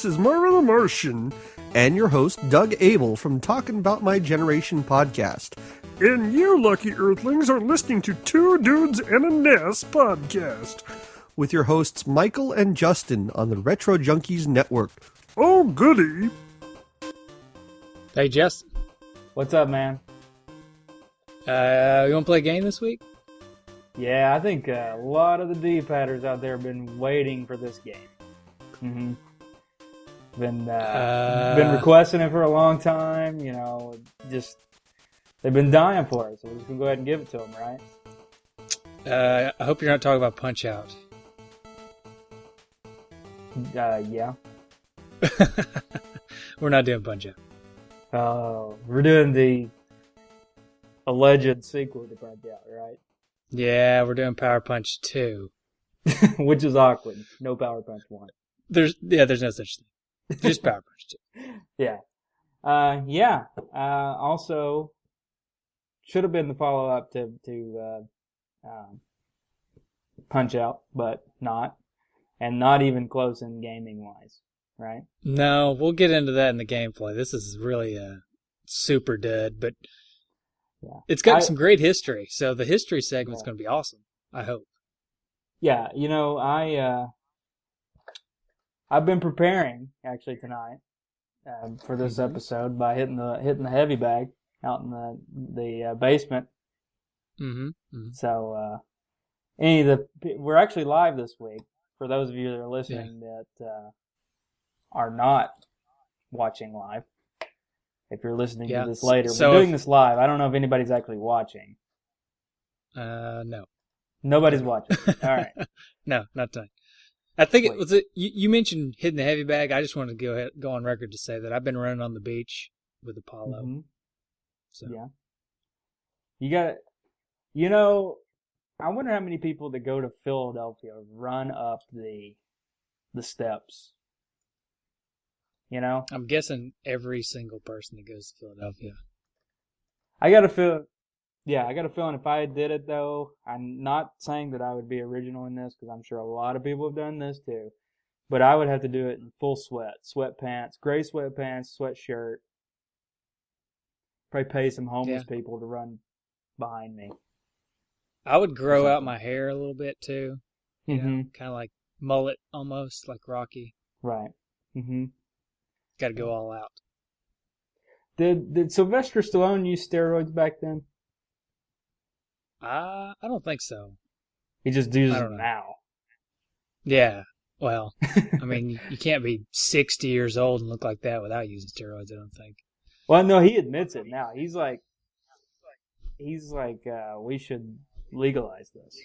this is Marvin the Martian, and your host, Doug Abel from Talking About My Generation podcast. And you lucky earthlings are listening to Two Dudes and a NES podcast. With your hosts, Michael and Justin on the Retro Junkies Network. Oh, goody. Hey, Justin. What's up, man? You want to play a game this week? Yeah, I think a lot of the D-padders out there have been waiting for this game. Mm-hmm. Been requesting it for a long time, you know, just they've been dying for it, so we're just going to go ahead and give it to them, right? I hope you're not talking about Punchout. Yeah. We're not doing Punchout. We're doing the alleged sequel to Punchout, right? Yeah, we're doing Power Punch 2. Which is awkward. No Power Punch 1. There's no such thing. Just Power Punch 2. Yeah. Also, should have been the follow-up to Punch-Out, but not. And not even close in gaming-wise, right? No, we'll get into that in the gameplay. This is really a super dud, but yeah. It's got some great history, so the history segment's going to be awesome, I hope. Yeah, you know, I've been preparing, actually, tonight for this episode by hitting the heavy bag out in the basement. Mm-hmm. Mm-hmm. So, we're actually live this week. For those of you that are listening that are not watching live, if you're listening to this later, we're doing this live. I don't know if anybody's actually watching. No. Nobody's watching. All right. No, not tonight. I think it was you mentioned hitting the heavy bag. I just wanted to go on record to say that I've been running on the beach with Apollo. Mm-hmm. So yeah. You got it. You know, I wonder how many people that go to Philadelphia run up the steps. You know? I'm guessing every single person that goes to Philadelphia. I got a feeling if I did it, though, I'm not saying that I would be original in this, because I'm sure a lot of people have done this, too. But I would have to do it in full sweatpants, gray sweatpants, sweatshirt. Probably pay some homeless people to run behind me. I would grow out my hair a little bit, too. You mm-hmm. know, kind of like mullet, almost, like Rocky. Right. Mm-hmm. Got to go all out. Did Sylvester Stallone use steroids back then? I don't think so. He just uses them now. Yeah. Well, I mean, you can't be 60 years old and look like that without using steroids, I don't think. Well, no, he admits it now. He's like, we should legalize this.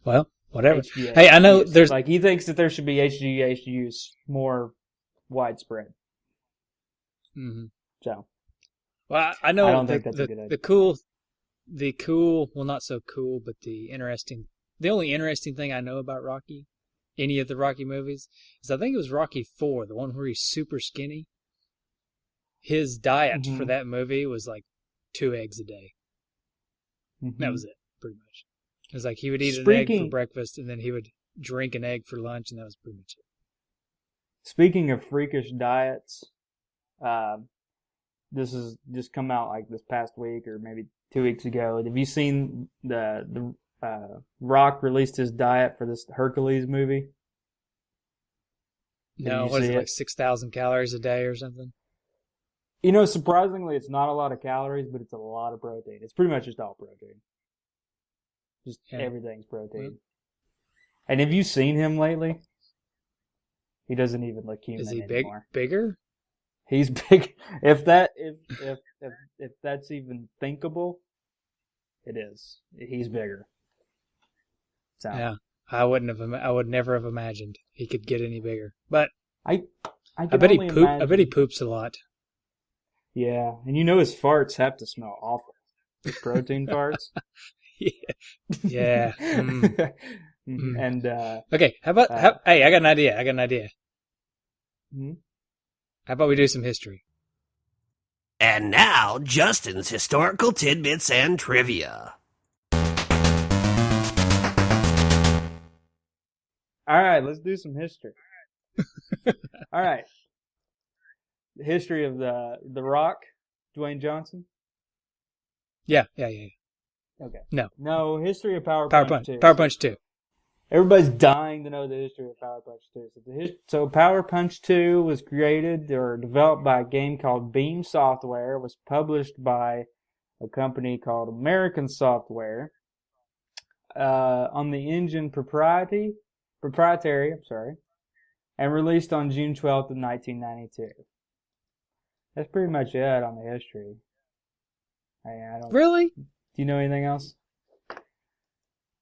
Well, whatever. HGH hey, I know there's like he thinks that there should be HGH use more widespread. Mm-hmm. So, well, I know I don't think that's a good idea. The cool, well, not so cool, but the only interesting thing I know about Rocky, any of the Rocky movies, is I think it was Rocky 4, the one where he's super skinny. His diet for that movie was like 2 eggs a day. Mm-hmm. That was it, pretty much. It was like he would eat an egg for breakfast, and then he would drink an egg for lunch, and that was pretty much it. Speaking of freakish diets, this has just come out like this past week or maybe 2 weeks ago. Have you seen the Rock released his diet for this Hercules movie? No, what is it, like 6,000 calories a day or something? You know, surprisingly, it's not a lot of calories, but it's a lot of protein. It's pretty much just all protein. Just everything's protein. Mm-hmm. And have you seen him lately? He doesn't even look human anymore. Is he bigger? He's big. If that's even thinkable, it is. He's bigger. So. Yeah, I would never have imagined he could get any bigger. But I bet he poops a lot. Yeah, and you know his farts have to smell awful. His protein farts. Yeah. And okay, how about hey, I got an idea. Mm-hmm. How about we do some history? And now, Justin's historical tidbits and trivia. All right, let's do some history. All right. The history of the Rock, Dwayne Johnson. Yeah. Okay. No, history of Power Power Punch Punch. 2. Power Punch 2. Everybody's dying to know the history of Power Punch 2. So Power Punch 2 was created or developed by a game called Beam Software. It was published by a company called American Software on the engine proprietary, and released on June 12th of 1992. That's pretty much it on the history. I don't. Really? Do you know anything else?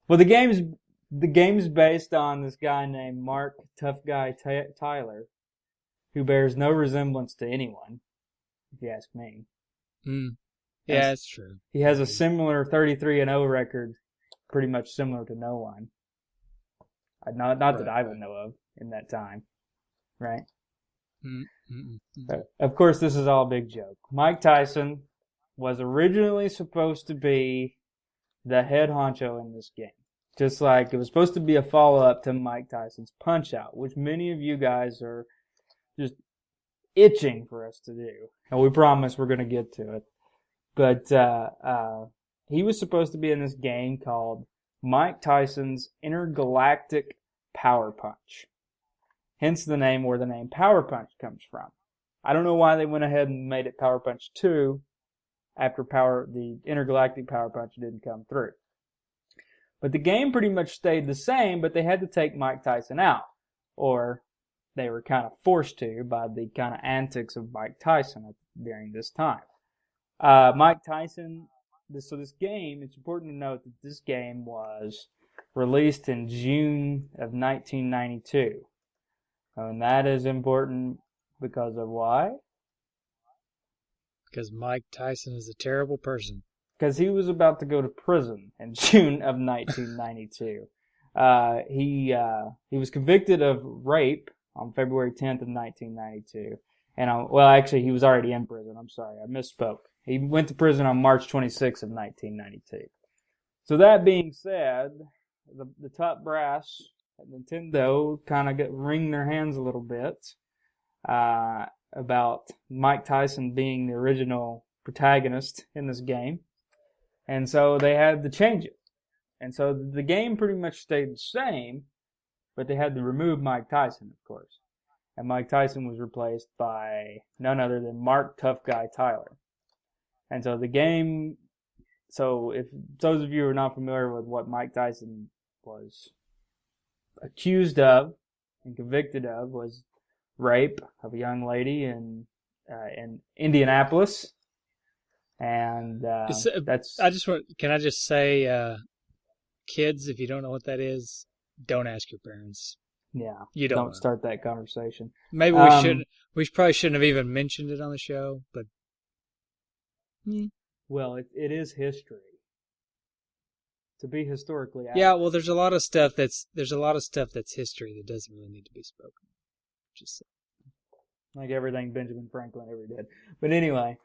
Well, the game's based on this guy named Mark Tough Guy Tyler, who bears no resemblance to anyone, if you ask me. Yeah, it's true. He has a similar 33-0 record, pretty much similar to no one. Not that I would know of in that time, right? Of course, this is all a big joke. Mike Tyson was originally supposed to be the head honcho in this game. Just like it was supposed to be a follow-up to Mike Tyson's Punchout, which many of you guys are just itching for us to do. And we promise we're going to get to it. But he was supposed to be in this game called Mike Tyson's Intergalactic Power Punch. Hence the name, where the name Power Punch comes from. I don't know why they went ahead and made it Power Punch 2 after the Intergalactic Power Punch didn't come through. But the game pretty much stayed the same, but they had to take Mike Tyson out. Or they were kind of forced to by the kind of antics of Mike Tyson during this time. Mike Tyson, this game, it's important to note that this game was released in June of 1992. And that is important because of why? Because Mike Tyson is a terrible person. Because he was about to go to prison in June of 1992. He was convicted of rape on February 10th of 1992. And actually, he was already in prison. I'm sorry, I misspoke. He went to prison on March 26th of 1992. So that being said, the top brass at Nintendo kind of wring their hands a little bit about Mike Tyson being the original protagonist in this game. And so they had to change it. And so the game pretty much stayed the same, but they had to remove Mike Tyson, of course. And Mike Tyson was replaced by none other than Mark Tough Guy Tyler. And so the game, if those of you who are not familiar with what Mike Tyson was accused of and convicted of, was rape of a young lady in Indianapolis. And can I just say, kids, if you don't know what that is, don't ask your parents. Yeah, you don't start that conversation. Maybe we probably shouldn't have even mentioned it on the show, but well, it is history. To be historically accurate. Yeah, well, there's a lot of stuff that's history that doesn't really need to be spoken. Just like everything Benjamin Franklin ever did. But anyway,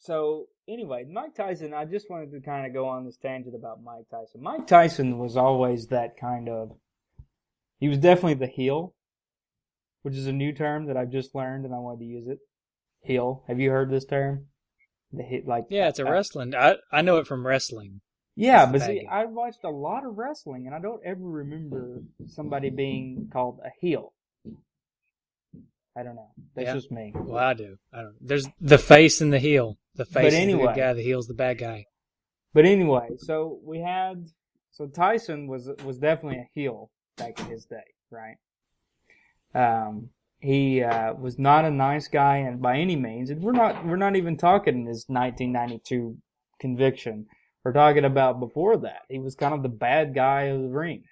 so anyway, Mike Tyson, I just wanted to kind of go on this tangent about Mike Tyson. Mike Tyson was always that he was definitely the heel, which is a new term that I've just learned and I wanted to use it. Heel. Have you heard this term? It's a wrestling. I know it from wrestling. Yeah, but see, I watched a lot of wrestling and I don't ever remember somebody being called a heel. I don't know. That's just me. Well, I do. I don't. There's the face and the heel. The face is the good guy. The heel's the bad guy. But anyway, so Tyson was definitely a heel back in his day, right? He was not a nice guy, and by any means, and we're not even talking his 1992 conviction. We're talking about before that. He was kind of the bad guy of the ring.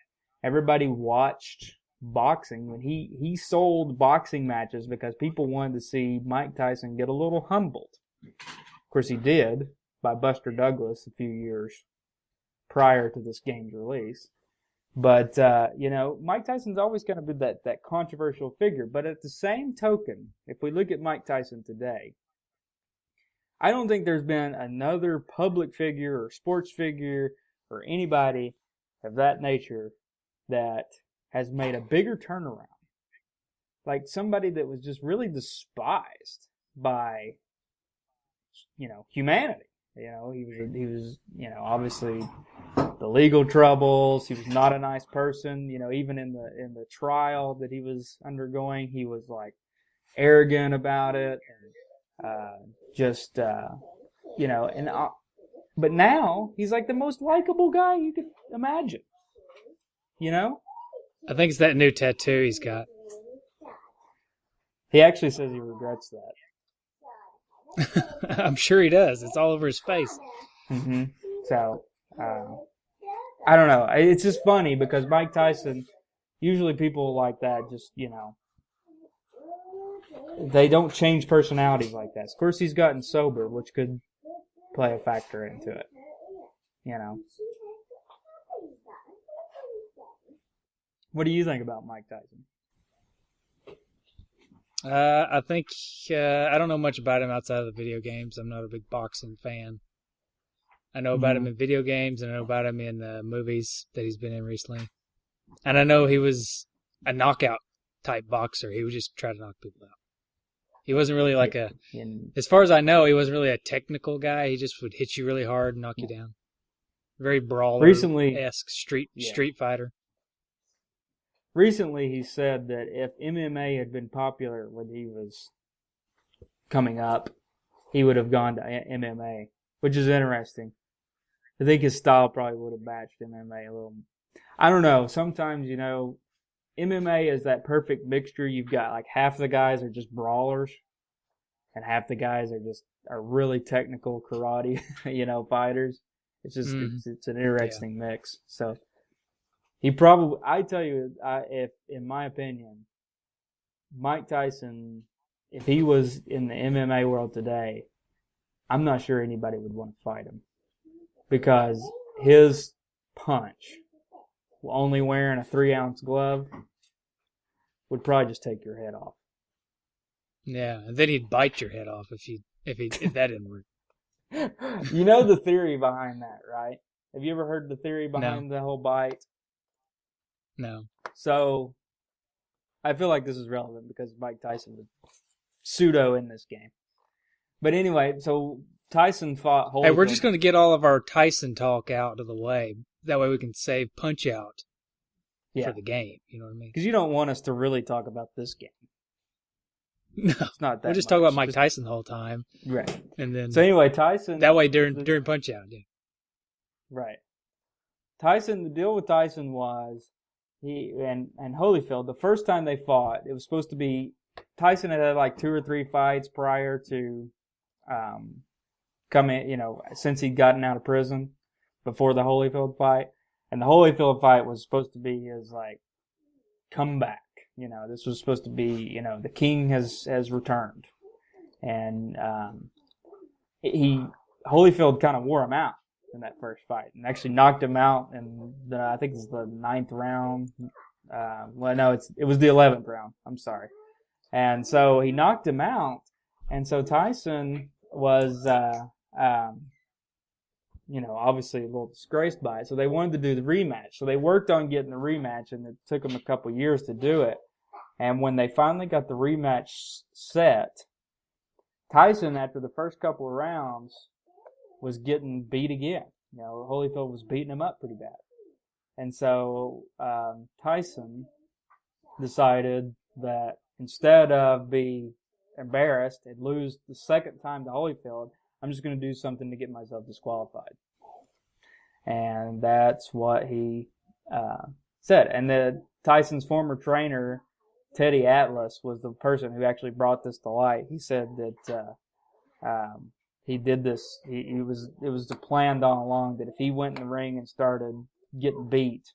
Everybody watched boxing when he sold boxing matches because people wanted to see Mike Tyson get a little humbled. Of course, he did by Buster Douglas a few years prior to this game's release. But, Mike Tyson's always kind of been that controversial figure. But at the same token, if we look at Mike Tyson today, I don't think there's been another public figure or sports figure or anybody of that nature that has made a bigger turnaround. Like somebody that was just really despised by, humanity. He was, obviously the legal troubles. He was not a nice person. Even in the trial that he was undergoing, he was like arrogant about it, and but now he's like the most likable guy you could imagine. I think it's that new tattoo he's got. He actually says he regrets that. I'm sure he does. It's all over his face. Mm-hmm. So, I don't know. It's just funny because Mike Tyson, usually people like that just, they don't change personalities like that. Of course, he's gotten sober, which could play a factor into it. What do you think about Mike Tyson? I think I don't know much about him outside of the video games. I'm not a big boxing fan. I know about him in video games, and I know about him in movies that he's been in recently. And I know he was a knockout type boxer. He would just try to knock people out. He wasn't really like as far as I know, he wasn't really a technical guy. He just would hit you really hard and knock you down. Very brawler-esque street fighter. Recently, he said that if MMA had been popular when he was coming up, he would have gone to MMA, which is interesting. I think his style probably would have matched MMA a little. I don't know. Sometimes, MMA is that perfect mixture. You've got like half the guys are just brawlers, and half the guys are really technical karate, fighters. It's just it's an interesting mix. So. I tell you, if in my opinion, Mike Tyson, if he was in the MMA world today, I'm not sure anybody would want to fight him because his punch, only wearing a 3-ounce glove, would probably just take your head off. Yeah, and then he'd bite your head off if that didn't work. You know the theory behind that, right? Have you ever heard the theory behind the whole bite? No. So, I feel like this is relevant because Mike Tyson was pseudo in this game. But anyway, so Tyson fought Holyfield. Hey, we're just going to get all of our Tyson talk out of the way. That way we can save Punchout for the game. You know what I mean? Because you don't want us to really talk about this game. No. It's not that We'll just much. talk about Mike Tyson the whole time. Right. And then so anyway, Tyson... That way during Punchout, yeah. Right. The deal with Tyson was... He and Holyfield, the first time they fought, it was supposed to be Tyson had like 2 or 3 fights prior to coming, since he'd gotten out of prison before the Holyfield fight. And the Holyfield fight was supposed to be his like comeback. This was supposed to be, the king has returned. And Holyfield kind of wore him out in that first fight and actually knocked him out in I think it's the 9th round. It was the 11th round. I'm sorry. And so he knocked him out. And so Tyson was, obviously a little disgraced by it. So they wanted to do the rematch. So they worked on getting the rematch, and it took them a couple years to do it. And when they finally got the rematch set, Tyson, after the first couple of rounds, was getting beat again. Holyfield was beating him up pretty bad. And so Tyson decided that instead of be embarrassed and lose the second time to Holyfield, I'm just going to do something to get myself disqualified. And that's what he said. And Tyson's former trainer, Teddy Atlas, was the person who actually brought this to light. He said that he did this. It was planned all along that if he went in the ring and started getting beat,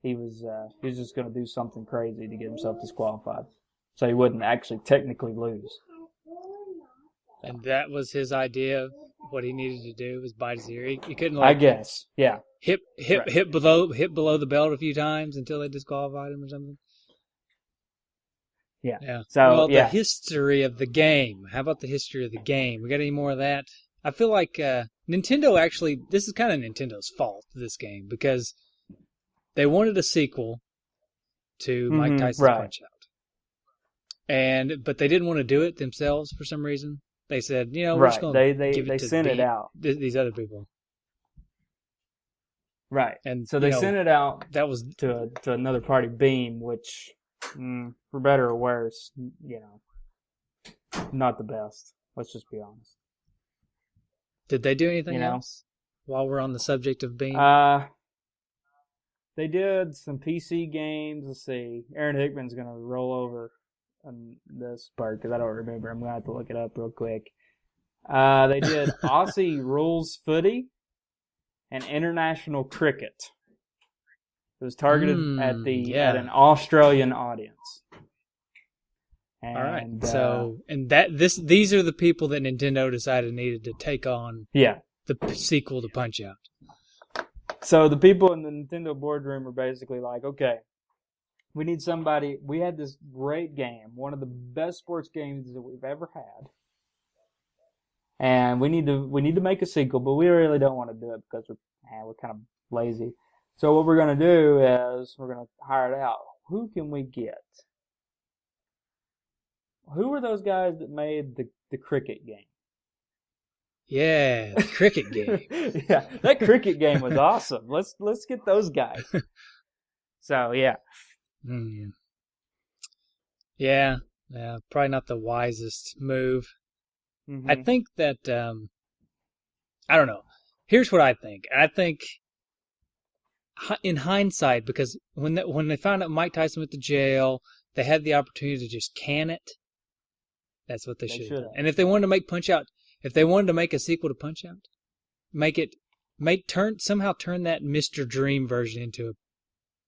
he was just going to do something crazy to get himself disqualified, so he wouldn't actually technically lose. And that was his idea of what he needed to do, was bite his ear. He couldn't I guess, yeah. Hit below the belt a few times until they disqualified him or something. Yeah. So, the history of the game. How about the history of the game? We got any more of that? I feel like Nintendo actually, this is kind of Nintendo's fault, this game, because they wanted a sequel to Mike Tyson's Punch-Out. But they didn't want to do it themselves for some reason. They said, we're just going to give it to sent it out. These other people. Right. And so they sent it out that was to another party, Beam, which, for better or worse, not the best. Let's just be honest. Did they do anything else while we're on the subject of Beam? They did some PC games. Let's see. Aaron Hickman's going to roll over on this part because I don't remember. I'm going to have to look it up real quick. They did Aussie Rules Footy and International Cricket. It was targeted at an Australian audience. And, all right. These are the people that Nintendo decided needed to take on the sequel to Punch-Out. So the people in the Nintendo boardroom are basically like, okay, we need somebody. We had this great game, one of the best sports games that we've ever had, and we need to make a sequel, but we really don't want to do it because we're kind of lazy. So what we're going to do is we're going to hire it out. Who can we get? Who were those guys that made the cricket game? Yeah, the cricket game. Yeah, that cricket game was awesome. Let's get those guys. So yeah. Yeah, probably not the wisest move. Mm-hmm. I think that I don't know. Here's what I think. I think in hindsight, because when they found out Mike Tyson went to jail, they had the opportunity to just can it. That's what they should have done. And if they wanted to make Punch-Out, if they wanted to make a sequel to Punch-Out, somehow turn that Mr. Dream version into a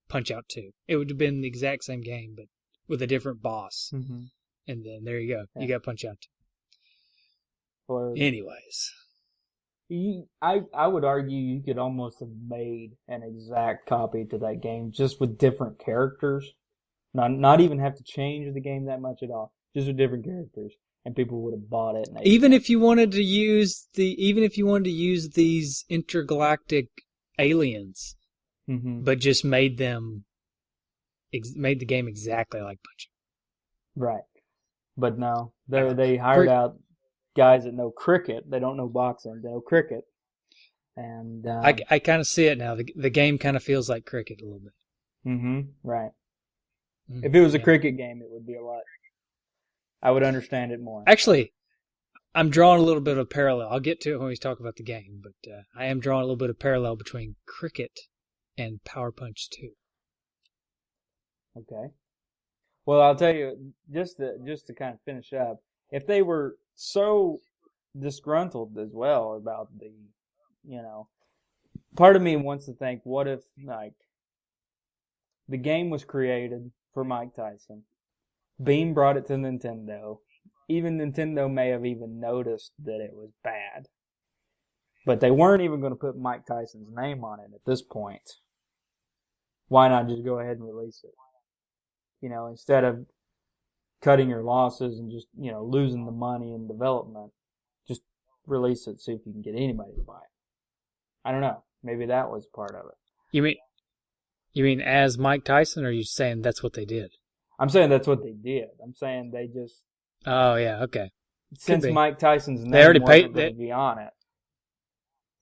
Punch-Out 2. It would have been the exact same game, but with a different boss. Mm-hmm. And then there you go. Yeah. You got Punch-Out 2. Anyways. I would argue you could almost have made an exact copy to that game just with different characters. Not even have to change the game that much at all. Just with different characters. And people would have bought it. Even if you wanted to use these intergalactic aliens, mm-hmm. but just made the game exactly like Punch-Out. Right. But no, they hired out guys that know cricket. They don't know boxing. They know cricket. And I kind of see it now. The game kind of feels like cricket a little bit. Mm-hmm. Right. Mm-hmm. If it was a cricket game, it would be a lot. I would understand it more. Actually, I'm drawing a little bit of a parallel. I'll get to it when we talk about the game, but I am drawing a little bit of parallel between cricket and Power Punch 2. Okay. Well, I'll tell you, just to kind of finish up, if they were so disgruntled as well about part of me wants to think, what if, the game was created for Mike Tyson, Beam brought it to Nintendo. Even Nintendo may have even noticed that it was bad. But they weren't even going to put Mike Tyson's name on it at this point. Why not just go ahead and release it? Instead of cutting your losses and just, losing the money in development, just release it, see if you can get anybody to buy it. I don't know. Maybe that was part of it. You mean as Mike Tyson, or are you saying that's what they did? I'm saying that's what they did. I'm saying they just... Oh, yeah, okay. Since Mike Tyson's name wasn't going to be on it,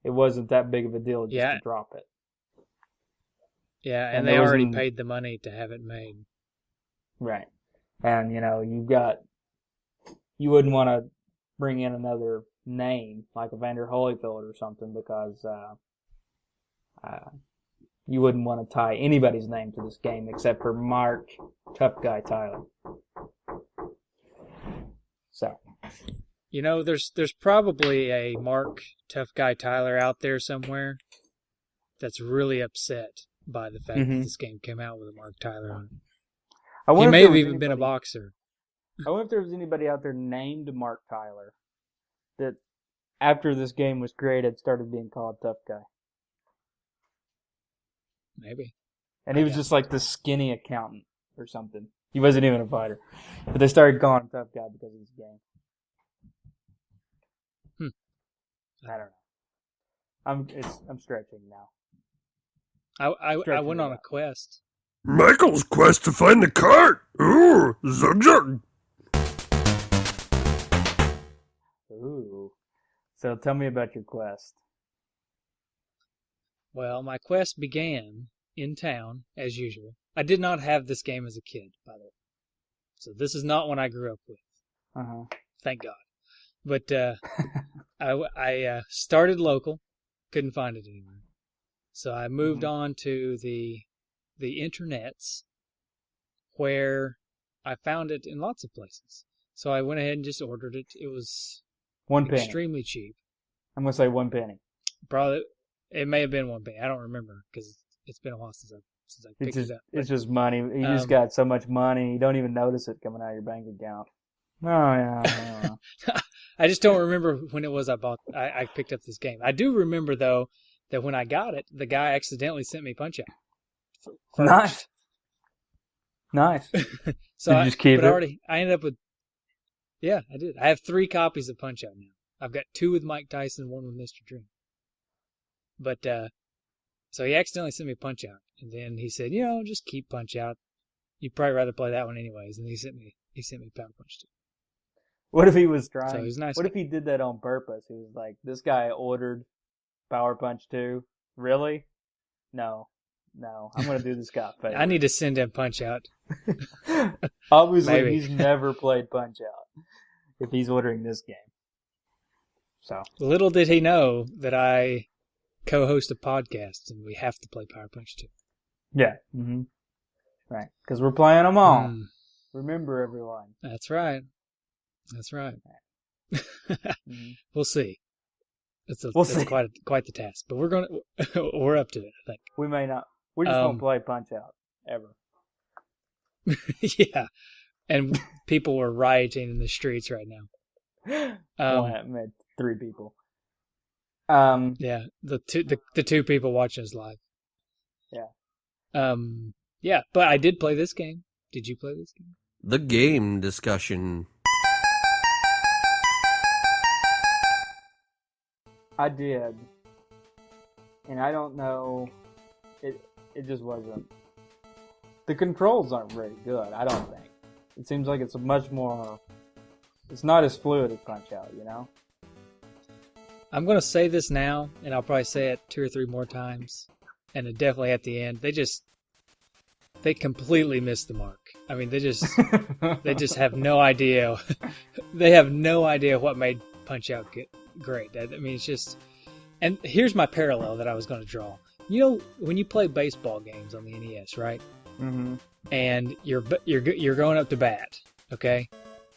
it wasn't that big of a deal just to drop it. Yeah, and they already paid the money to have it made. Right. And, you wouldn't want to bring in another name, like Evander Holyfield or something, because you wouldn't want to tie anybody's name to this game except for Mark Tough Guy Tyler. So, there's probably a Mark Tough Guy Tyler out there somewhere that's really upset by the fact that this game came out with a Mark Tyler on it. He may have even been a boxer. I wonder if there was anybody out there named Mark Tyler that, after this game was created, started being called Tough Guy. Maybe. And he was just like the skinny accountant or something. He wasn't even a fighter. But they started calling him Tough Guy because of this game. I don't know. I'm stretching now. I went on a quest. Michael's quest to find the cart. Ooh, zug zug. Ooh. So tell me about your quest. Well, my quest began in town, as usual. I did not have this game as a kid, by the way. So this is not one I grew up with. Uh-huh. Thank God. But I started local, couldn't find it anywhere. So I moved on to the internets, where I found it in lots of places. So I went ahead and just ordered it. It was extremely cheap. I'm going to say 1 penny. Probably, it may have been 1 penny. I don't remember because it's been a while since I picked it up. It's just money. You just got so much money, you don't even notice it coming out of your bank account. Oh, yeah. I just don't remember when it was I picked up this game. I do remember, though, that when I got it, the guy accidentally sent me Punchout. Nice. So did you just keep it? I ended up with, yeah, I did. I have 3 copies of Punchout now. I've got 2 with Mike Tyson, 1 with Mr. Dream. But, so he accidentally sent me Punchout. And then he said, just keep Punchout. You'd probably rather play that one anyways. And he sent me Power Punch 2. What if he was trying? So he was nice. What if he did that on purpose? He was like, this guy ordered Power Punch 2. Really? No. I'm going to do this guy a favor. I need to send him Punchout. Obviously, he's never played Punchout if he's ordering this game. So little did he know that I co-host a podcast and we have to play Power Punch 2. Yeah. Mm-hmm. Right. Because we're playing them all. Remember, everyone. That's right. We'll see. It's quite the task, but we're up to it, I think. We may not. We just won't play Punch-Out ever. Yeah, and people were rioting in the streets right now. 3 people. Yeah, the 2 people watching us live. Yeah. Yeah, but I did play this game. Did you play this game? The game discussion. I did, and I don't know. It just wasn't. The controls aren't very good. I don't think. It seems like it's much more. It's not as fluid as Punch-Out, I'm going to say this now, and I'll probably say it 2 or 3 more times, and then definitely at the end. They completely missed the mark. I mean, they just have no idea. They have no idea what made Punch-Out great. I mean, it's just. And here's my parallel that I was going to draw. When you play baseball games on the NES, right? Mm-hmm. And you're going up to bat, okay?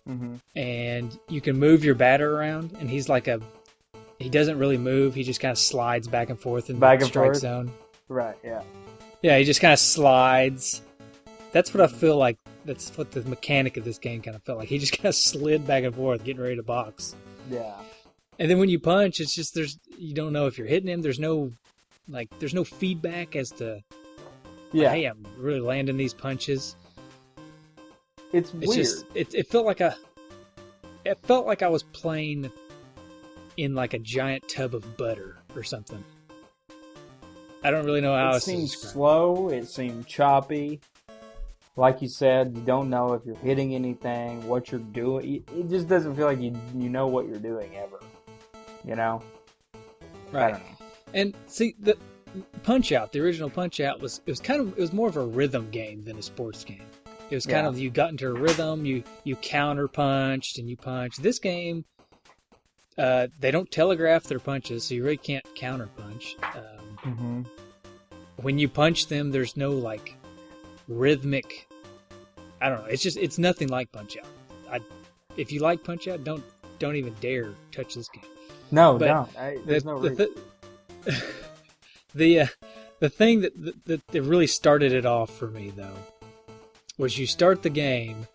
Mm-hmm. And you can move your batter around, and he doesn't really move. He just kind of slides back and forth in the strike zone. Right. Yeah. Yeah, he just kind of slides. That's what I feel like. That's what the mechanic of this game kind of felt like. He just kind of slid back and forth, getting ready to box. Yeah. And then when you punch, it's just you don't know if you're hitting him. There's no feedback as to hey, I'm really landing these punches. It's weird. Just it felt like I was playing in like a giant tub of butter or something. I don't really know how else to describe it. It seemed slow. It seemed choppy. Like you said, you don't know if you're hitting anything, what you're doing. It just doesn't feel like you know what you're doing ever. Right. I don't know. And see, the Punch-Out, the original Punch-Out was more of a rhythm game than a sports game. It was kind of, you got into a rhythm, you counter punched and you punched. This game, they don't telegraph their punches, so you really can't counter punch. When you punch them, there's no like rhythmic. I don't know. It's nothing like Punch-Out. If you like Punch-Out, don't even dare touch this game. No, don't. There's no reason. The thing that really started it off for me though was you start the game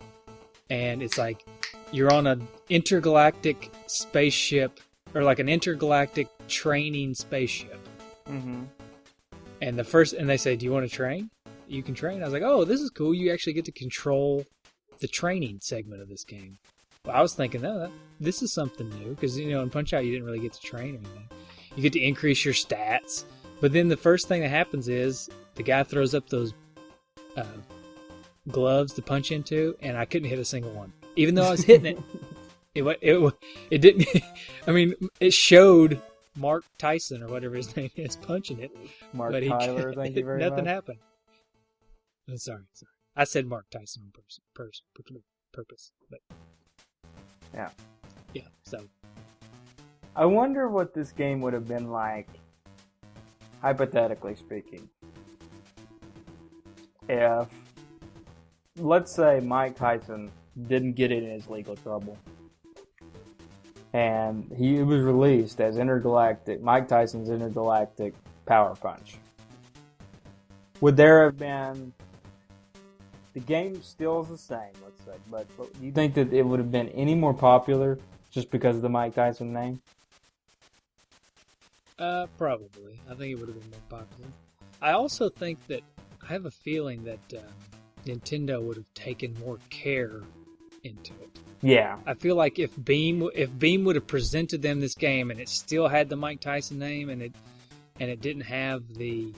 and it's like you're on an intergalactic spaceship or like an intergalactic training spaceship. Mm-hmm. And they say, "Do you want to train? You can train." I was like, "Oh, this is cool. You actually get to control the training segment of this game." Well, I was thinking, this is something new because in Punch-Out you didn't really get to train or anything. You get to increase your stats. But then the first thing that happens is the guy throws up those gloves to punch into, and I couldn't hit a single one, even though I was hitting it. It didn't. I mean, it showed Mark Tyson or whatever his name is punching it. Mark Tyler, thank you very much. Nothing happened. I'm sorry. I said Mark Tyson on purpose, but yeah. So I wonder what this game would have been like, hypothetically speaking, if, let's say, Mike Tyson didn't get in his legal trouble, and he was released as Mike Tyson's intergalactic power punch. Would there have been, the game still is the same, let's say, but do you think that it would have been any more popular just because of the Mike Tyson name? Probably. I think it would have been more popular. I also think that, I have a feeling that Nintendo would have taken more care into it. Yeah. I feel like if Beam would have presented them this game and it still had the Mike Tyson name and it didn't have the,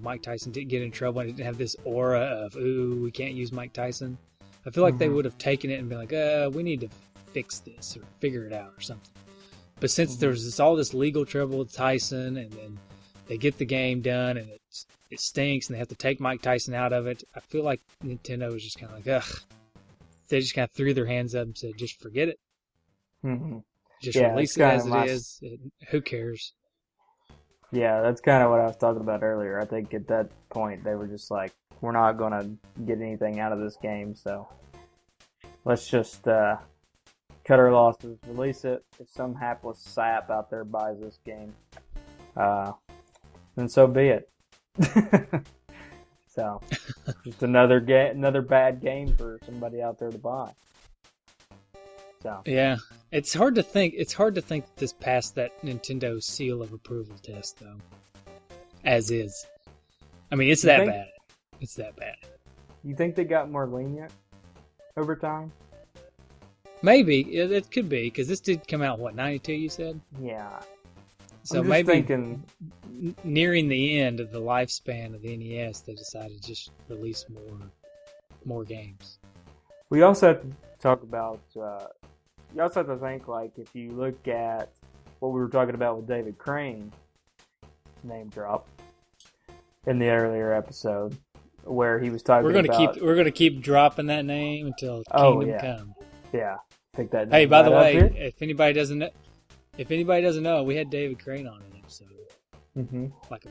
Mike Tyson didn't get in trouble and it didn't have this aura of, ooh, we can't use Mike Tyson. I feel like they would have taken it and been like, we need to fix this or figure it out or something. But since there's all this legal trouble with Tyson, and then they get the game done and it stinks and they have to take Mike Tyson out of it, I feel like Nintendo was just kind of like, ugh. They just kind of threw their hands up and said, just forget it. Mm-hmm. Just release it as it is. Who cares? Yeah, that's kind of what I was talking about earlier. I think at that point they were just like, we're not going to get anything out of this game, so let's just cut our losses, release it. If some hapless sap out there buys this game, then so be it. So, just another bad game for somebody out there to buy. So yeah, it's hard to think. It's hard to think that this passed that Nintendo seal of approval test, though. As is, I mean, it's that bad. It's that bad. You think they got more lenient over time? Maybe it could be, because this did come out, what, 92? You said? Yeah. So maybe nearing the end of the lifespan of the NES, they decided to just release more games. We also have to talk about. You also have to think, like, if you look at what we were talking about with David Crane, name drop, in the earlier episode, where he was talking about. We're gonna keep dropping that name until Kingdom Come. Yeah, pick that. Hey, by the way, if anybody doesn't know, we had David Crane on an episode, like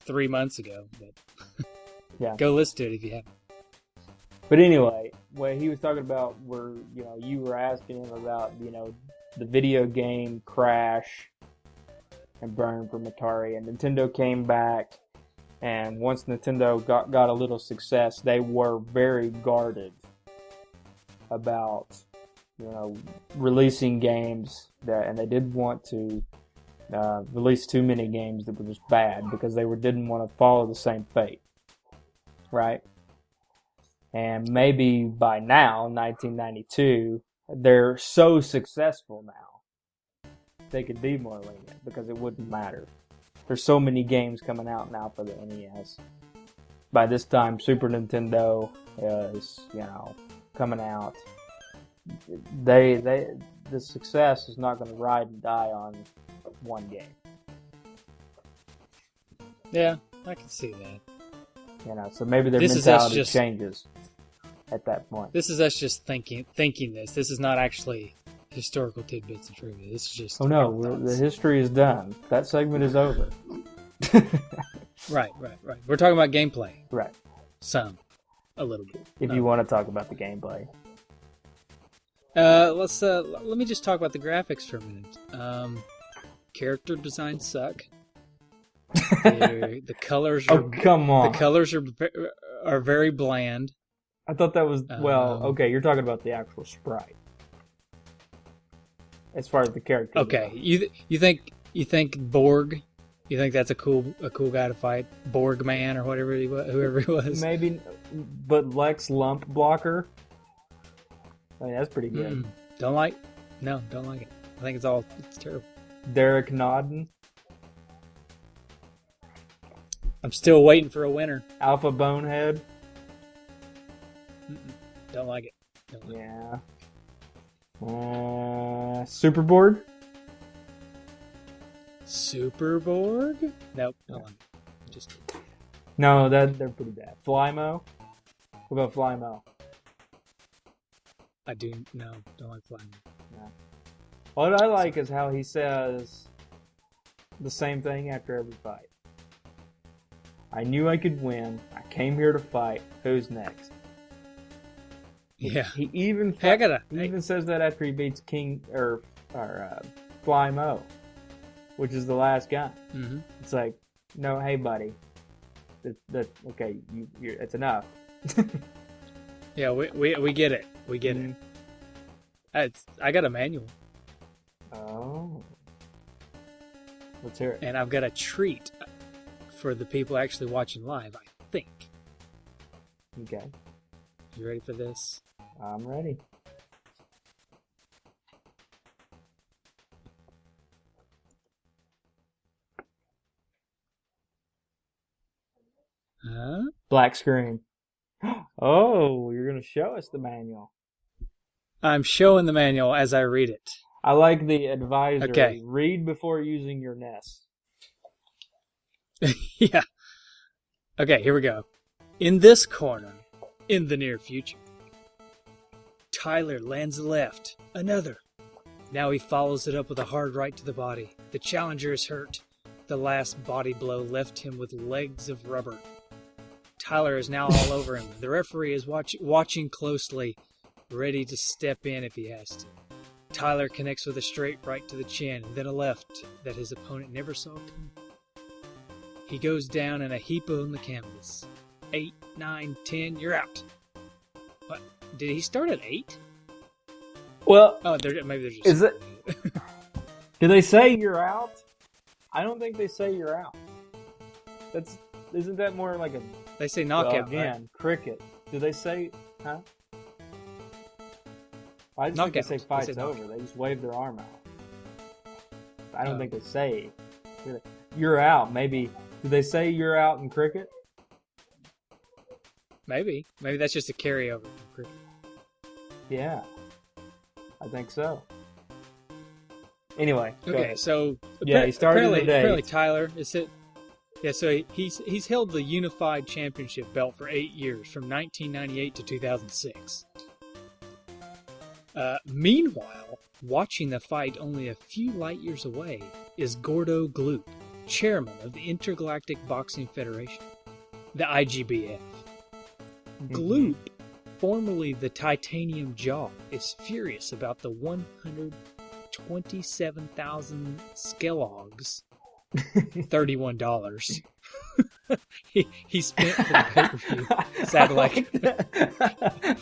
3 months ago. But yeah, go listen to it if you haven't. But anyway, what he was talking about, where you were asking him about the video game crash and burn from Atari, and Nintendo came back, and once Nintendo got a little success, they were very guarded about releasing games and they didn't want to release too many games that were just bad because they didn't want to follow the same fate, right? And maybe by now, 1992, they're so successful now, they could be more lenient because it wouldn't matter. There's so many games coming out now for the NES. By this time, Super Nintendo is, coming out. The success is not going to ride and die on one game. Yeah, I can see that. So maybe their mentality changes at that point. This is us just thinking this. This is not actually historical tidbits and trivia. This is just. Oh no, the history is done. That segment is over. Right. We're talking about gameplay. Right. A little bit. If you want to talk about the gameplay. Let me just talk about the graphics for a minute. Character designs suck. The colors are. Oh, come on. The colors are very bland. I thought that was okay. You're talking about the actual sprite, as far as the character. Okay, you think Borg? You think that's a cool guy to fight? Borg Man or whoever he was. Maybe, but Lex Lump Blocker. I mean, that's pretty good. Don't like it. I think it's terrible. Derek Nodden. I'm still waiting for a winner. Alpha Bonehead. Don't like it. Don't like Yeah. Superboard. Superborg? Nope. Don't like it. Just No, they're pretty bad. Flymo. What about Flymo? don't like flying. Yeah. What I like is how he says the same thing after every fight. I knew I could win. I came here to fight. Who's next? Yeah. He even even says that after he beats King or Flymo, which is the last guy. Mm-hmm. It's like, no, hey buddy, okay, it's enough. Yeah, we get it. We get Mm-hmm. it. I got a manual. Oh, let's hear it. And I've got a treat for the people actually watching live, I think. Okay, You ready for this? I'm ready. Huh? Black screen. Oh, you're gonna show us the manual. I'm showing the manual as I read it. I like the advisory. Okay. Read before using your NES. Yeah. Okay, here we go. In this corner, in the near future, Tyler lands a left. Another. Now he follows it up with a hard right to the body. The challenger is hurt. The last body blow left him with legs of rubber. Tyler is now all over him. The referee is watching closely, ready to step in if he has to. Tyler connects with a straight right to the chin, and then a left that his opponent never saw coming. He goes down in a heap on the canvas. 8, 9, 10, you're out. What? Did he start at 8? Well, Oh, maybe they're just... is it? Do they say you're out? I don't think they say you're out. Isn't that more like a... They say knockout, again, right? cricket. Do they say... Huh? I just Knockout. think they say fight's They say over. knockout. They just wave their arm out. I don't Oh. think they say... You're out. Maybe... Do they say you're out in cricket? Maybe. Maybe that's just a carryover from cricket. Yeah. I think so. Anyway. go Okay, ahead. so Yeah, he started apparently, today. apparently Tyler is it. Yeah, so he's held the unified championship belt for 8 years, from 1998 to 2006. Meanwhile, watching the fight only a few light years away is Gordo Gloop, chairman of the Intergalactic Boxing Federation, the IGBF. Gloop, formerly the Titanium Jaw, is furious about the 127,000 Skellogs, $31. he spent for the pay-per-view. Sad like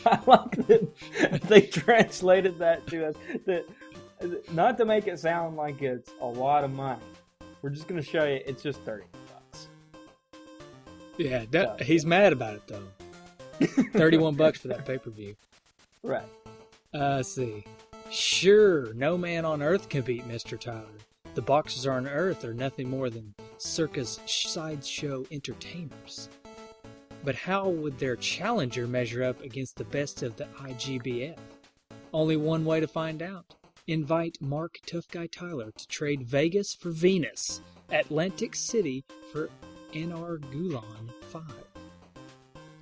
I like that they translated that to us. Not to make it sound like it's a lot of money. We're just going to show you it's just $30. Yeah, he's mad about it though. $31 for that pay-per-view. Right. Let's see. Sure, no man on Earth can beat Mr. Tyler. The boxers on Earth are nothing more than circus sideshow entertainers. But how would their challenger measure up against the best of the IGBF? Only one way to find out. Invite Mark Tough Guy Tyler to trade Vegas for Venus, Atlantic City for Enargulan 5.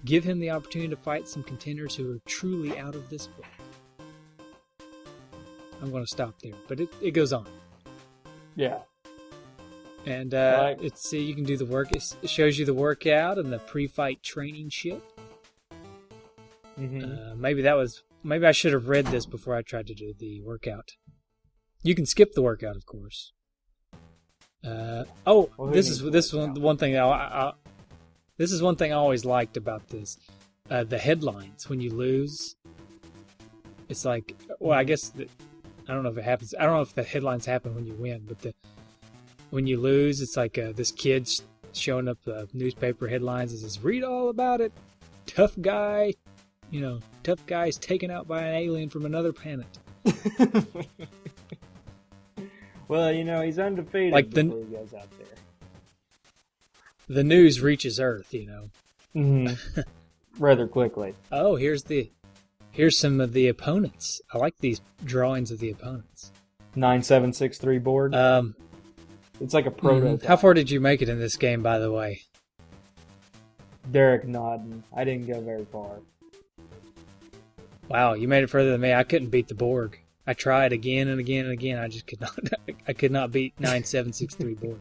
Give him the opportunity to fight some contenders who are truly out of this book. I'm going to stop there, but it goes on. Yeah. And Right. you can do the work. It shows you the workout and the pre-fight training shit. Mm-hmm. Maybe I should have read this before I tried to do the workout. You can skip the workout, of course. This is one thing this is one thing I always liked about this. The headlines when you lose. It's like, well, I guess I don't know if it happens. I don't know if the headlines happen when you win, but when you lose, it's like this kid showing up newspaper headlines. It says, "Read all about it. Tough guy, tough guy's taken out by an alien from another planet." Well, he's undefeated Like before he goes out there. the news reaches Earth, you know. Mm-hmm. Rather quickly. Oh, here's some of the opponents. I like these drawings of the opponents. 9763 board. It's like a prototype. How far did you make it in this game, by the way? Derek nodding. I didn't go very far. Wow, you made it further than me. I couldn't beat the Borg. I tried again and again and again. I just could not. I could not beat 9763 Borg.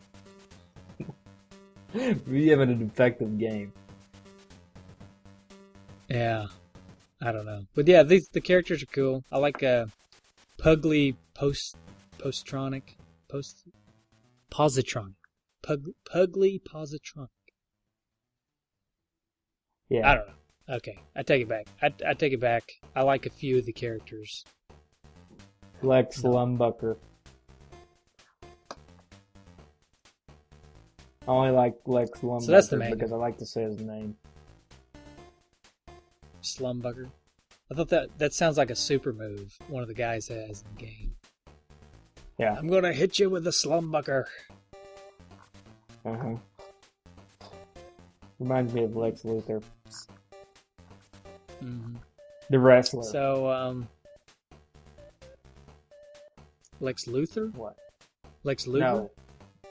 We have an defective game. Yeah, I don't know, but yeah, the characters are cool. I like Pugly Positronic. Pugly Positronic. Yeah, I don't know. Okay, I take it back. I take it back. I like a few of the characters. Lex Lumbucker. I only like Lex Lumbucker that's the main because I like to say his name. Slumbucker. I thought that sounds like a super move one of the guys has in the game. Yeah. I'm gonna hit you with a slumbucker. Uh-huh. Reminds me of Lex Luthor. Mm-hmm. The wrestler. So, Lex Luthor? What? Lex Luthor? No.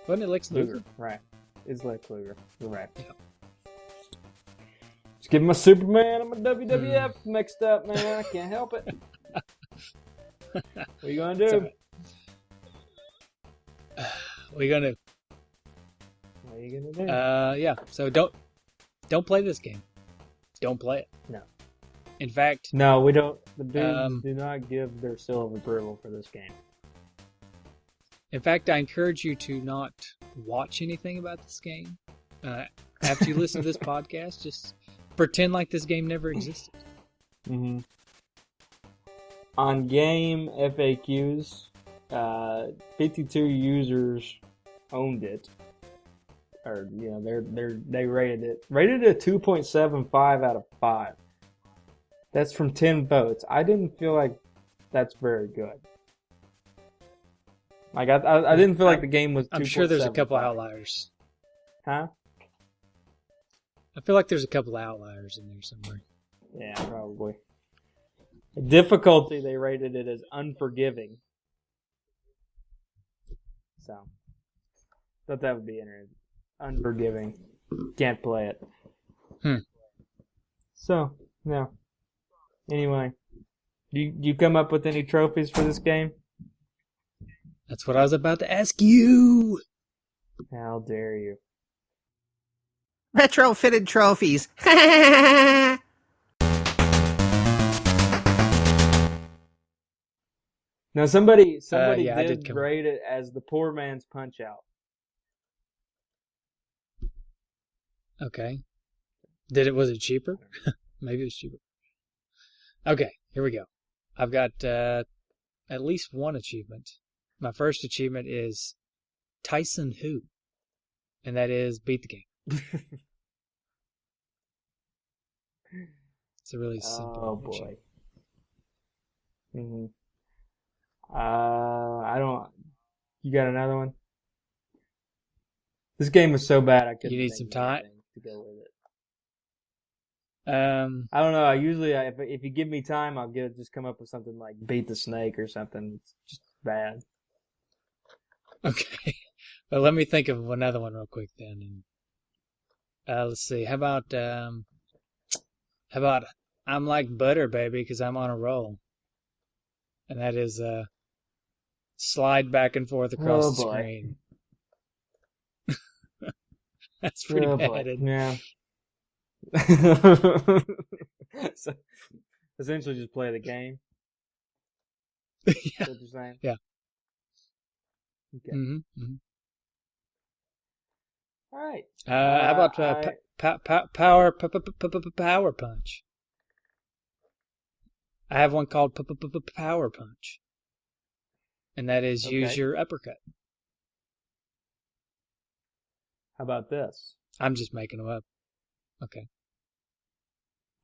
Wasn't it Lex Luthor? Luthor. Right. It's Lex Luthor. You're right. Yeah. Just give him a Superman. I'm a WWF mixed up, man. I can't help it. What are you gonna do? What are you gonna do? What are you gonna do? Yeah. So don't play this game. Don't play it. No. In fact, No, we don't. The dudes do not give their seal of approval for this game. In fact, I encourage you to not watch anything about this game. After you listen to this podcast, just pretend like this game never existed. Mm-hmm. On game FAQs, 52 users owned it, or they rated it a 2.75 out of 5. That's from 10 votes. I didn't feel like that's very good. Like I didn't feel like the game was. I'm sure there's a couple outliers. Huh? I feel like there's a couple outliers in there somewhere. Yeah, probably. The difficulty, they rated it as unforgiving. So, thought that would be interesting. Unforgiving. Can't play it. So, yeah. Anyway, you come up with any trophies for this game? That's what I was about to ask you. How dare you? Retrofitted trophies. Now somebody did rate it as the poor man's Punchout. Okay. Was it cheaper? Maybe it was cheaper. Okay, here we go. I've got at least one achievement. My first achievement is Tyson Who, and that is beat the game. It's a really simple achievement. Mm-hmm. I don't. You got another one? This game was so bad I couldn't. You need think some of time anything to go with it. I don't know. I usually, if you give me time, I'll just come up with something like beat the snake or something. It's just bad. Okay, but let me think of another one real quick then. And let's see. How about I'm like butter, baby, because I'm on a roll, and that is slide back and forth across the screen. That's pretty bad. Yeah. So, essentially, just play the game. Yeah. That's what you're saying? Yeah. Okay. Mm-hmm. All right. How about Power Punch? I have one called Power Punch, and that is use your uppercut. How about this? I'm just making them up. Okay.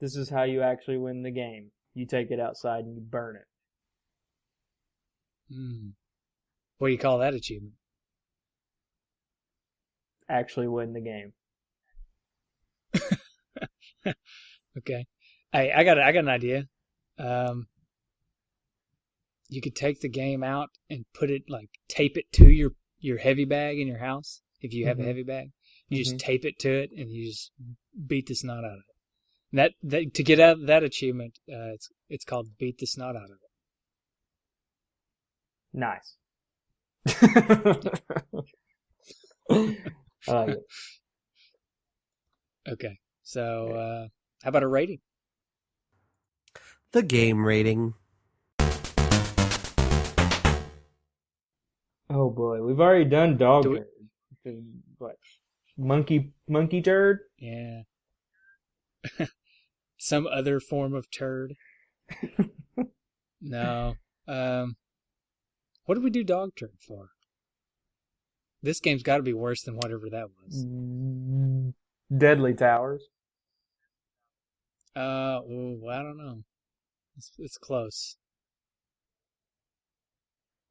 This is how you actually win the game. You take it outside and you burn it. What do you call that achievement? Actually win the game. Okay. Hey, I got an idea. You could take the game out and put it, like, tape it to your heavy bag in your house. If you have a heavy bag, you just tape it to it and you just beat the snot out of it. That to get out that achievement, it's called beat the snot out of it. Nice. I like it. Okay, so how about a rating? The game rating. Oh boy, we've already done dog turd. What? Monkey turd? Yeah. Some other form of turd. No. What did we do dog turd for? This game's got to be worse than whatever that was. Deadly Towers. I don't know. It's close.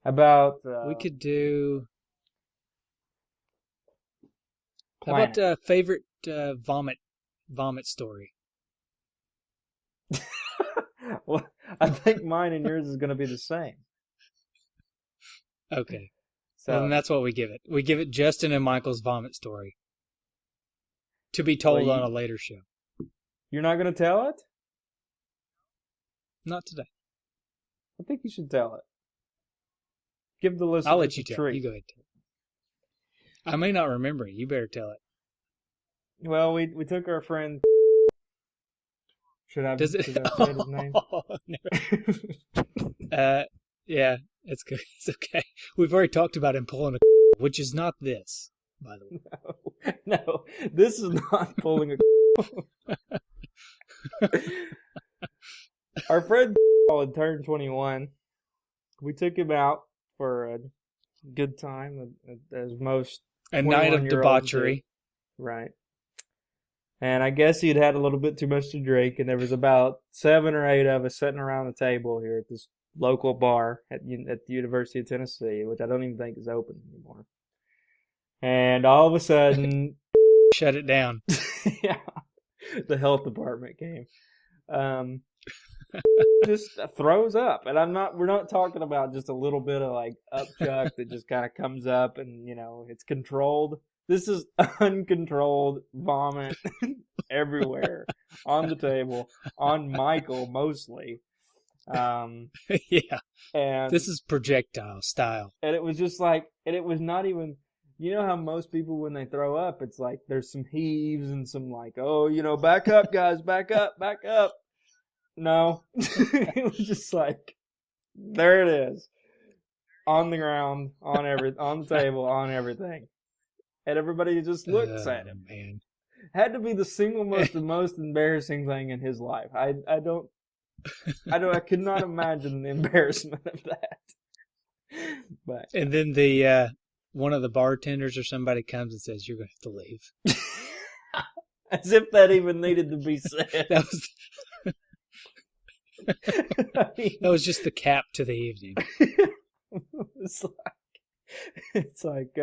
About we could do. Planet. How about favorite vomit story? Well, I think mine and yours is going to be the same. Okay. So well, then that's what we give it. We give it Justin and Michael's vomit story. To be told on a later show. You're not going to tell it? Not today. I think you should tell it. Give the listeners I'll let you a tell treat. it. You go ahead. I may not remember it. You better tell it. Well, we took our friend. Should I say his name? Yeah, it's good. It's okay. We've already talked about him pulling a, which is not this, by the way. No, this is not pulling a. Our friend had turned 21. We took him out for a good time, as most. A night of debauchery. Right. And I guess he'd had a little bit too much to drink, and there was about 7 or 8 of us sitting around the table here at this local bar at the University of Tennessee, which I don't even think is open anymore. And all of a sudden... Shut it down. Yeah. The health department came. Just throws up. And we're not talking about just a little bit of like upchuck that just kind of comes up and, it's controlled. This is uncontrolled vomit everywhere on the table, on Michael mostly. Yeah. And this is projectile style. And it was just like, and it was not even, how most people when they throw up, it's like there's some heaves and some like, back up guys, back up. No. It was just like, there it is. On the ground, on the table, on everything. And everybody just looks at him. Man. Had to be the single most embarrassing thing in his life. I could not imagine the embarrassment of that. But and then the one of the bartenders or somebody comes and says, "You're going to have to leave." As if that even needed to be said. That was just the cap to the evening. It's like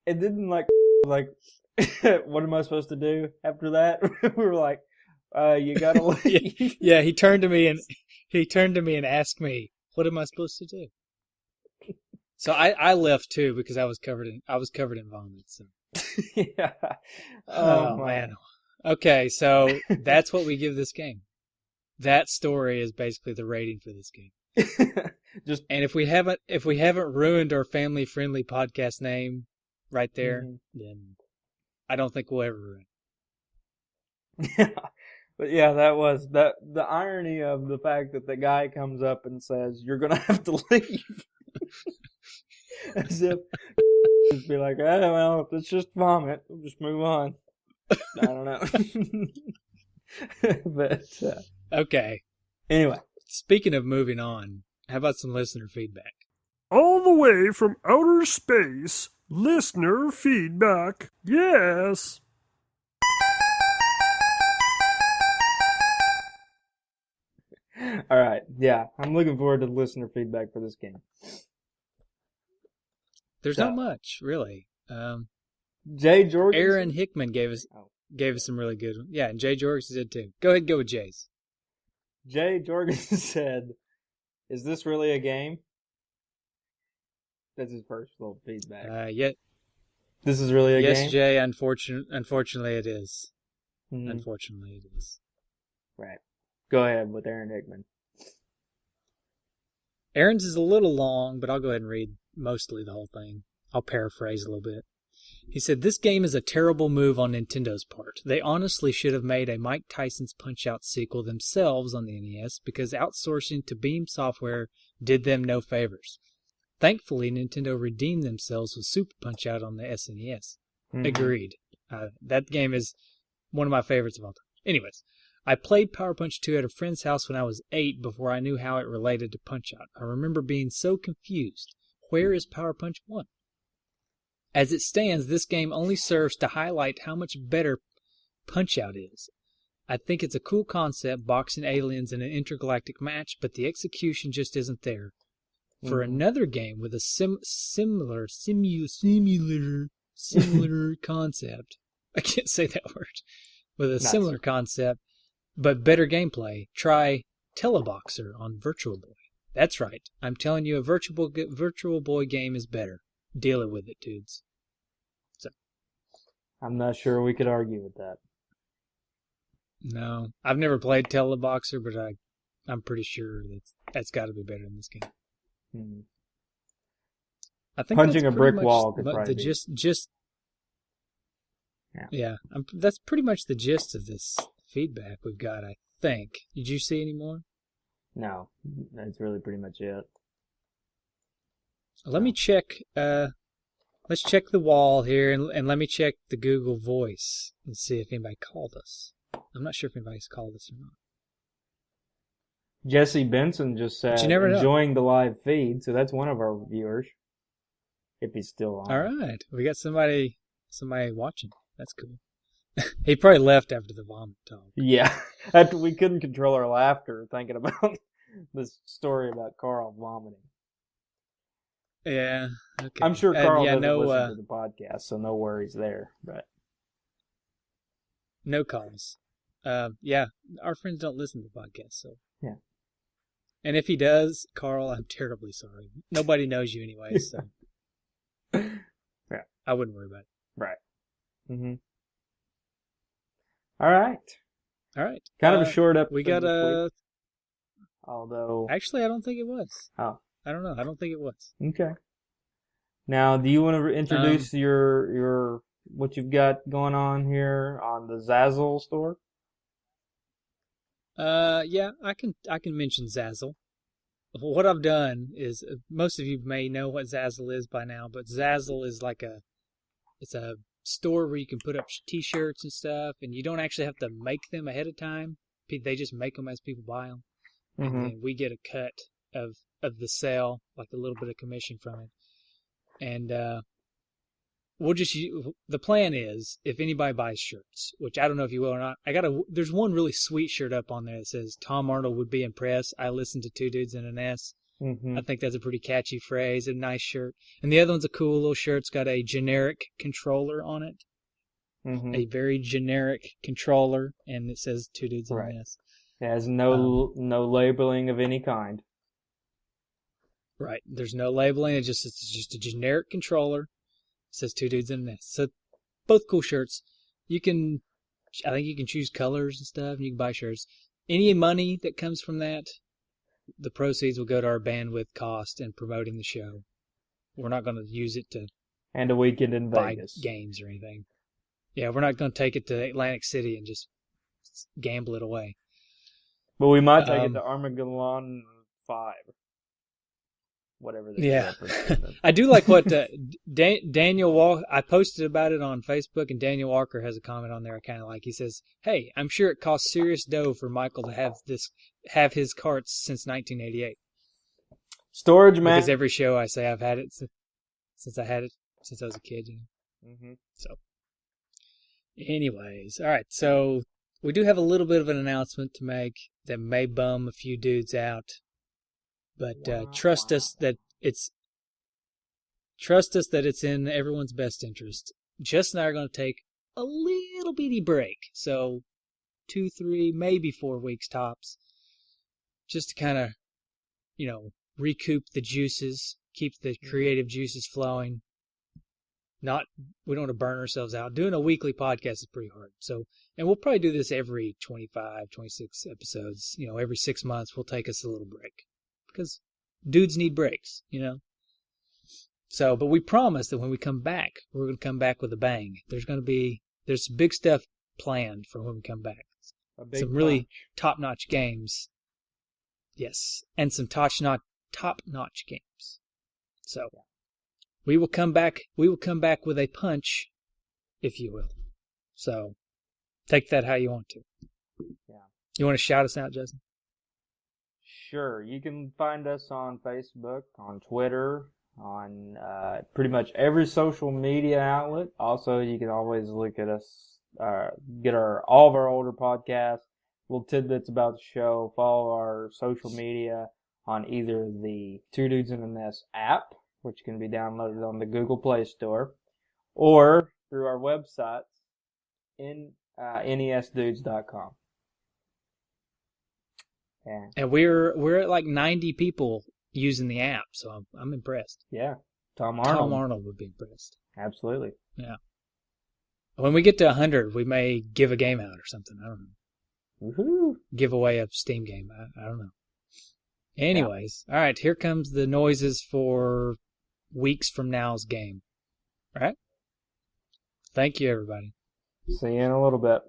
it didn't like what am I supposed to do after that? We were like, you gotta leave. Yeah, he turned to me and asked me, what am I supposed to do? So I left too because I was covered in vomit. So. Yeah. Oh man. Okay, so that's what we give this game. That story is basically the rating for this game. And if we haven't ruined our family friendly podcast name right there, then I don't think we'll ever ruin. Yeah. But yeah, that was the irony of the fact that the guy comes up and says, "You're gonna have to leave." As if just be like, well, it's just vomit. We'll just move on. I don't know. But okay. Anyway, speaking of moving on, how about some listener feedback? All the way from outer space, listener feedback. Yes. All right. Yeah, I'm looking forward to listener feedback for this game. There's not much, really. Jay Jordan. Aaron Hickman gave us. gave us some really good ones. Yeah, and Jay Jorgensen did too. Go ahead and go with Jay's. Jay Jorgensen said, "Is this really a game?" That's his first little feedback. This is really a game? Yes, Jay, unfortunately it is. Mm-hmm. Unfortunately it is. Right. Go ahead with Aaron Hickman. Aaron's is a little long, but I'll go ahead and read mostly the whole thing. I'll paraphrase a little bit. He said, "This game is a terrible move on Nintendo's part. They honestly should have made a Mike Tyson's Punch-Out sequel themselves on the NES because outsourcing to Beam Software did them no favors. Thankfully, Nintendo redeemed themselves with Super Punch-Out on the SNES. Mm-hmm. Agreed. That game is one of my favorites of all time. Anyways, I played Power Punch 2 at a friend's house when I was 8 before I knew how it related to Punch-Out. I remember being so confused. Where is Power Punch 1? As it stands, this game only serves to highlight how much better Punch-Out is. I think it's a cool concept, boxing aliens in an intergalactic match, but the execution just isn't there. For another game with a similar concept, I can't say that word, with a similar concept, but better gameplay, try Teleboxer on Virtual Boy. That's right. I'm telling you, a Virtual Boy game is better. Deal with it, dudes." So, I'm not sure we could argue with that. No, I've never played Teleboxer, but I'm pretty sure that's got to be better than this game. Hmm. I think punching a brick wall could probably be. That's pretty much the gist of this feedback we've got, I think. Did you see any more? No, that's really pretty much it. Let me check. Let's check the wall here, and let me check the Google Voice and see if anybody called us. I'm not sure if anybody's called us or not. Jesse Benson just said, enjoying the live feed, so that's one of our viewers, if he's still on. All right. We got somebody watching. That's cool. He probably left after the vomit talk. Yeah. We couldn't control our laughter thinking about this story about Carl vomiting. Yeah. Okay. I'm sure Carl doesn't listen to the podcast, so no worries there. But no calls. Yeah, our friends don't listen to the podcast, so. Yeah. And if he does, Carl, I'm terribly sorry. Nobody knows you anyway, so. Yeah. I wouldn't worry about it. Right. Mm-hmm. All right. Kind of a short episode. We got a. Although. Actually, I don't think it was. Oh. I don't know. I don't think it was. Okay. Now, do you want to introduce your what you've got going on here on the Zazzle store? Yeah, I can mention Zazzle. What I've done is, most of you may know what Zazzle is by now, but Zazzle is it's a store where you can put up t-shirts and stuff, and you don't actually have to make them ahead of time. They just make them as people buy them. Mm-hmm. And then we get a cut of the sale, like a little bit of commission from it. And we'll just the plan is, if anybody buys shirts, which I don't know if you will or not, there's one really sweet shirt up on there that says Tom Arnold would be impressed. I listened to Two Dudes and an S. Mm-hmm. I think that's a pretty catchy phrase, a nice shirt. And the other one's a cool little shirt. It's got a generic controller on it. Mm-hmm. A very generic controller, and it says Two Dudes and an S. It has no labeling of any kind. Right. There's no labeling. It's just a generic controller. It says Two Dudes and an S. So both cool shirts. I think you can choose colors and stuff, and you can buy shirts. Any money that comes from that, the proceeds will go to our bandwidth cost and promoting the show. We're not going to use it to and a weekend in buy Vegas games or anything. Yeah, we're not going to take it to Atlantic City and just gamble it away. But we might take it to Armageddon 5. Whatever they I do like what Daniel Walker, I posted about it on Facebook, and Daniel Walker has a comment on there I kind of like. He says, "Hey, I'm sure it costs serious dough for Michael to have his carts since 1988. Storage man. Because every show I say I've had it since I was a kid, you know. Mm-hmm. So, anyways, all right. So we do have a little bit of an announcement to make that may bum a few dudes out. But trust us that it's in everyone's best interest. Jess and I are going to take a little bitty break. So 2, 3, maybe 4 weeks tops, just to kind of, recoup the juices, keep the creative juices flowing. We don't want to burn ourselves out. Doing a weekly podcast is pretty hard. So, and we'll probably do this every 25, 26 episodes. Every 6 months, we'll take us a little break because dudes need breaks, So, but we promise that when we come back, we're going to come back with a bang. There's some big stuff planned for when we come back. Some really top-notch games. Yes. And some top-notch games. So, we will come back with a punch, if you will. So, take that how you want to. Yeah. You want to shout us out, Justin? Sure. You can find us on Facebook, on Twitter, on pretty much every social media outlet. Also, you can always look at us, get all of our older podcasts, little tidbits about the show, follow our social media on either the Two Dudes in a Nest app, which can be downloaded on the Google Play Store, or through our website, nesdudes.com. Yeah. And we're at like 90 people using the app, so I'm impressed. Yeah. Tom Arnold would be impressed. Absolutely. Yeah. When we get to 100, we may give a game out or something. I don't know. Woohoo! Give away a Steam game. I don't know. Anyways, All right, here comes the noises for weeks from now's game. All right? Thank you, everybody. See you in a little bit.